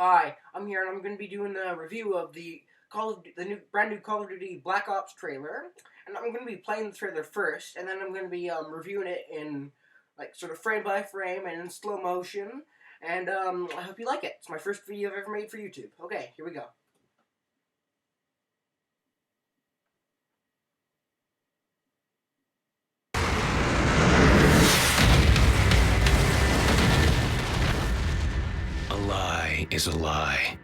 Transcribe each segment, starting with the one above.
Hi, I'm here and I'm going to be doing a review of the brand new Call of Duty Black Ops trailer, and I'm going to be playing the trailer first, and then I'm going to be reviewing it in like sort of frame by frame and in slow motion, and I hope you like it. It's my first video I've ever made for YouTube. Okay, here we go. A lie is a lie.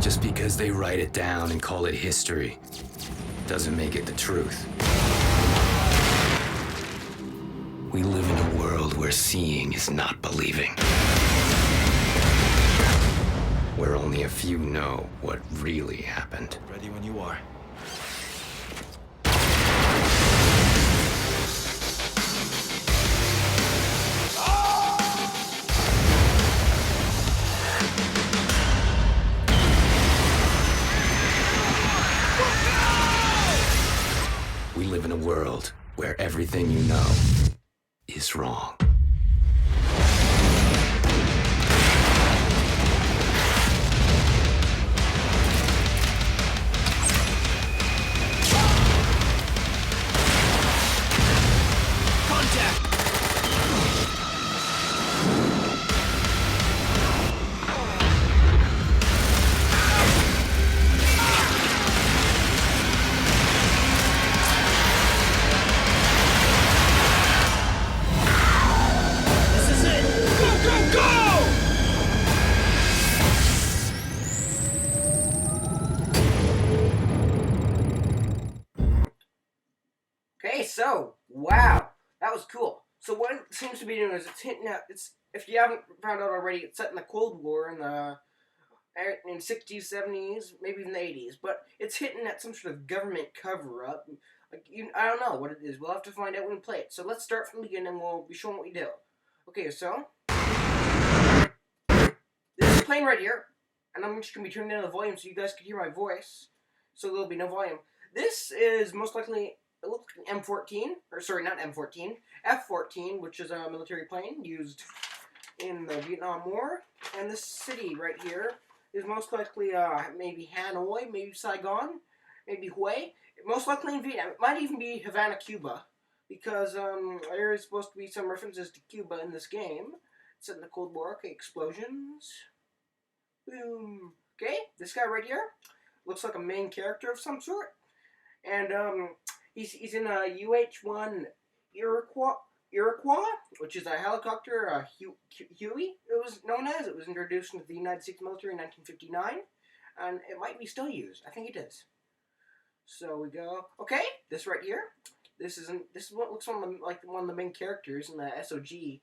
Just because they write it down and call it history doesn't make it the truth. We live in a world where seeing is not believing. Where only a few know what really happened. Ready when you are. We live in a world where everything you know is wrong. Okay, so wow, that was cool. So what it seems to be doing is it's hinting at it's if you haven't found out already, it's set in the Cold War in 60s, 70s, maybe even the 80s, but it's hitting at some sort of government cover up. I don't know what it is. We'll have to find out when we play it. So let's start from the beginning and we'll be showing what we do. Okay, so this is playing right here, and I'm just gonna be turning down the volume so you guys can hear my voice. So there'll be no volume. This is most likely it looks like an M14, or sorry, not M14, F-14, which is a military plane used in the Vietnam War. And this city right here is most likely maybe Hanoi, maybe Saigon, maybe Hue. Most likely in Vietnam. It might even be Havana, Cuba, because there is supposed to be some references to Cuba in this game. It's set in the Cold War. Okay, explosions. Boom. Okay, this guy right here looks like a main character of some sort. And he's in a UH-1 Iroquois, which is a helicopter, Huey, it was known as. It was introduced into the United States military in 1959, and it might be still used. I think it is. So we go. Okay, this right here. This is what looks like one of the main characters in the SOG,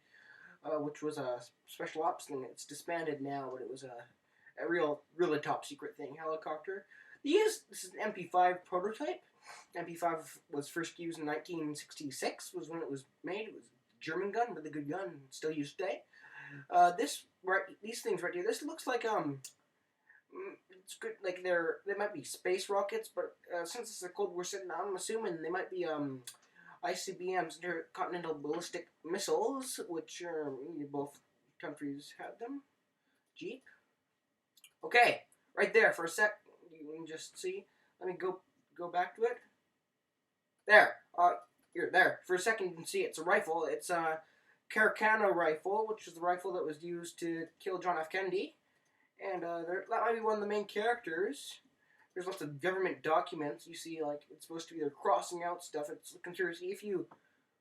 which was a special ops thing. It's disbanded now, but it was a really top secret thing. Helicopter. This is an MP5 prototype. MP5 was first used in 1966. Was when it was made. It was a German gun, really good gun, still used today. These things right here. This looks like it's good. Like they might be space rockets, but since it's a Cold War setting, I'm assuming they might be ICBMs, intercontinental ballistic missiles, which both countries have them. Jeep. Okay, right there for a sec. You can just see. Let me go back to it. There. Here, there. For a second, you can see it's a rifle. It's a Carcano rifle, which is the rifle that was used to kill John F. Kennedy. And that might be one of the main characters. There's lots of government documents. You see, like, it's supposed to be they're crossing out stuff. It's a conspiracy. If you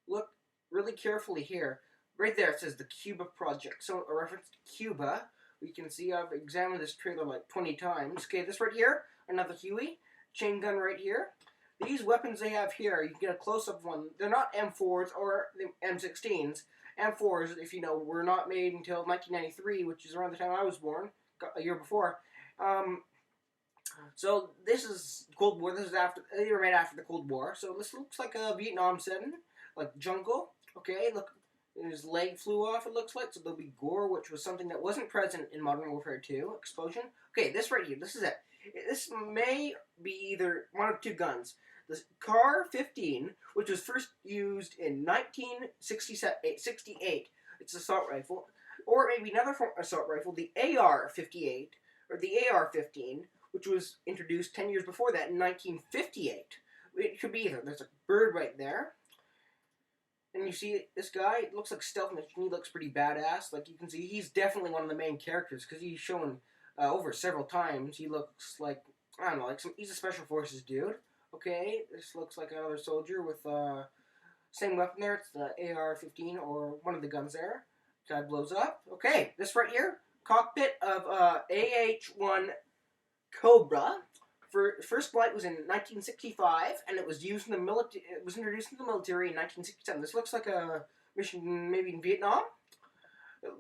look really carefully here, right there it says the Cuba Project. So a reference to Cuba. We can see I've examined this trailer like 20 times. Okay, this right here, another Huey. Chain gun right here. These weapons they have here, you can get a close-up of one. They're not M4s or M16s. M4s, if you know, were not made until 1993, which is around the time I was born, a year before. So this is Cold War. This is after they were made after the Cold War. So this looks like a Vietnam setting, like jungle. Okay, look, his leg flew off. It looks like so there'll be gore, which was something that wasn't present in Modern Warfare 2. Explosion. Okay, this right here. This is it. This may be either one of two guns. The CAR-15, which was first used in 1968, It's an assault rifle. Or maybe another assault rifle, the AR-58, or the AR-15, which was introduced 10 years before that in 1958. It could be either. There's a bird right there. And you see this guy, it looks like Stealth Mission. He looks pretty badass. Like you can see, he's definitely one of the main characters because he's shown over several times. He looks like, I don't know, like he's a Special Forces dude. Okay, this looks like another soldier with same weapon there. It's the AR-15 or one of the guns there. Guy blows up. Okay, this right here, cockpit of AH-1 Cobra. First flight was in 1965, and it was used in the military. It was introduced in the military in 1967. This looks like a mission maybe in Vietnam.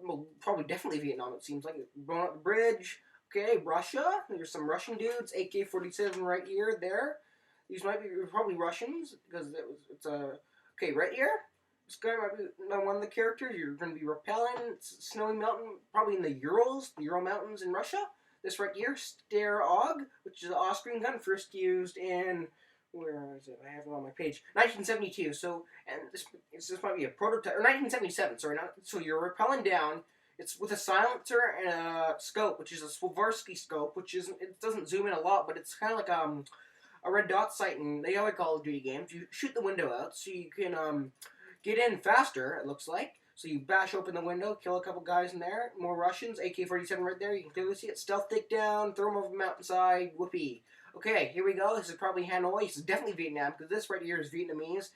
Well, probably definitely Vietnam. It seems like blowing up the bridge. Okay, Russia. There's some Russian dudes. AK-47 right here, there. These might be probably Russians because it's a okay right here. This guy might be one of the characters. You're going to be repelling. It's a snowy mountain, probably in the Urals, the Ural Mountains in Russia. This right here, Stare-Og, which is an Austrian gun, first used in, where is it? I have it on my page. 1972. So, and this might be a prototype, or 1977. Sorry, not. So you're rappelling down. It's with a silencer and a scope, which is a Swarovski scope, which isn't. It doesn't zoom in a lot, but it's kind of like a red dot sight in the other Call of Duty games. You shoot the window out, so you can get in faster. It looks like. So you bash open the window, kill a couple guys in there. More Russians. AK-47 right there. You can clearly see it. Stealth take down. Throw them over the mountainside. Whoopee. Okay, here we go. This is probably Hanoi. This is definitely Vietnam because this right here is Vietnamese.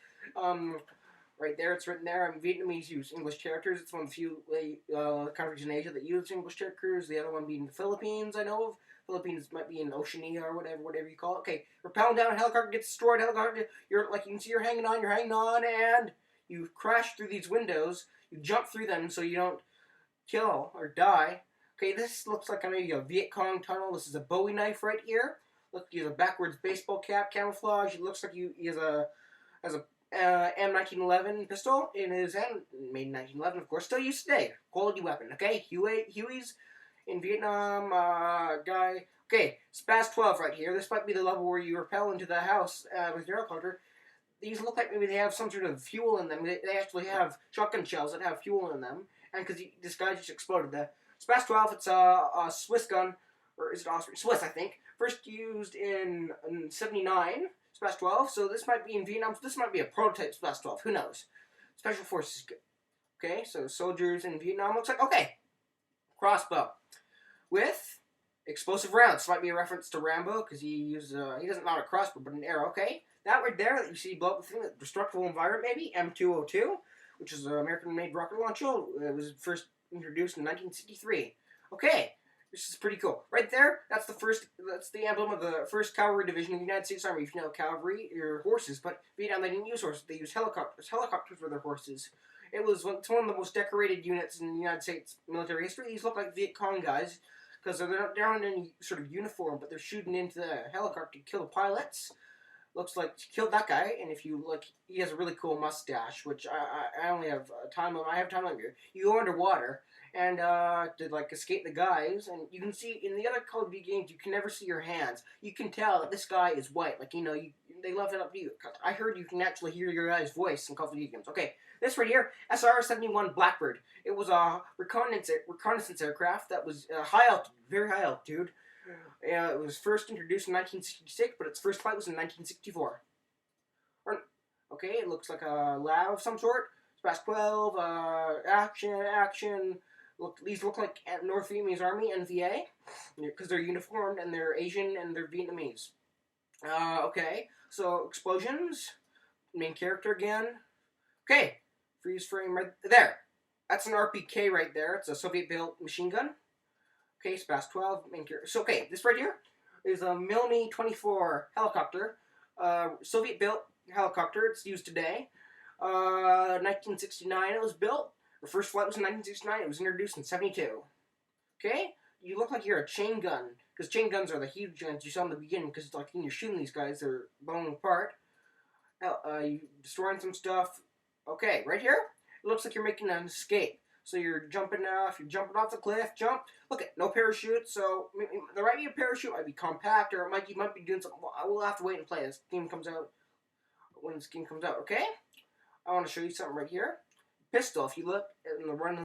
Right there, it's written there. Vietnamese use English characters. It's one of the few countries in Asia that use English characters. The other one being the Philippines, I know of. Philippines might be in Oceania or whatever you call it. Okay, rappelling down. A helicopter gets destroyed. Helicopter, you can see you're hanging on, and you crash through these windows. You jump through them so you don't kill or die. Okay, this looks like maybe a Viet Cong tunnel. This is a Bowie knife right here. Look, he has a backwards baseball cap, camouflage. It looks like he has a M1911 pistol in his hand, made in 1911, of course, still used today. Quality weapon, okay? Huey's in Vietnam guy. Okay, Spaz 12 right here. This might be the level where you rappel into the house with your helicopter. These look like maybe they have some sort of fuel in them. They actually have shotgun shells that have fuel in them. And because this guy just exploded. The Spaz 12, it's a Swiss gun. Or is it Austrian? Swiss, I think. First used in 79, Spaz 12. So this might be in Vietnam. So this might be a prototype Spaz 12. Who knows? Special Forces. Okay, so soldiers in Vietnam looks like. Okay. Crossbow. With explosive rounds. This might be a reference to Rambo because he doesn't not a crossbow, but an arrow. Okay. That right there that you see blow up the thing, that destructible environment maybe, M202, which is an American-made rocket launcher. It was first introduced in 1963. Okay, this is pretty cool. Right there, that's the emblem of the 1st Cavalry Division of the United States Army. If you know cavalry, or horses, but Vietnam, they didn't use horses. They used helicopters. Helicopters were their horses. It's one of the most decorated units in the United States military history. These look like Viet Cong guys, because they're not in any sort of uniform, but they're shooting into the helicopter to kill the pilots. Looks like he killed that guy, and if you look, he has a really cool mustache, which I only have time on. I have time on here. You go underwater and to like escape the guys, and you can see in the other Call of Duty games, you can never see your hands. You can tell that this guy is white. Like they left it up to you. I heard you can actually hear your guy's voice in Call of Duty games. Okay, this right here, SR-71 Blackbird. It was a reconnaissance aircraft that was high altitude, very high altitude. It was first introduced in 1966, but its first flight was in 1964. Okay, it looks like a lab of some sort. Spaz 12, action. These look like North Vietnamese Army, NVA, because they're uniformed and they're Asian and they're Vietnamese. Okay, so explosions. Main character again. Okay, freeze frame right there. That's an RPK right there. It's a Soviet-built machine gun. Okay, Spaz 12, main character. So, okay, this right here is a Mi-24 helicopter. Soviet-built helicopter. It's used today. 1969 it was built. The first flight was in 1969. It was introduced in 72. Okay? You look like you're a chain gun. Because chain guns are the huge guns you saw in the beginning. Because like when you're shooting these guys, they're blowing apart. You destroying some stuff. Okay, right here, it looks like you're making an escape. So you're jumping off the cliff, jump. Look at no parachute, so there might be a parachute, might be compact, or you might be doing something. I will have to wait and play this game comes out. When this game comes out, okay? I want to show you something right here. Pistol, if you look in the run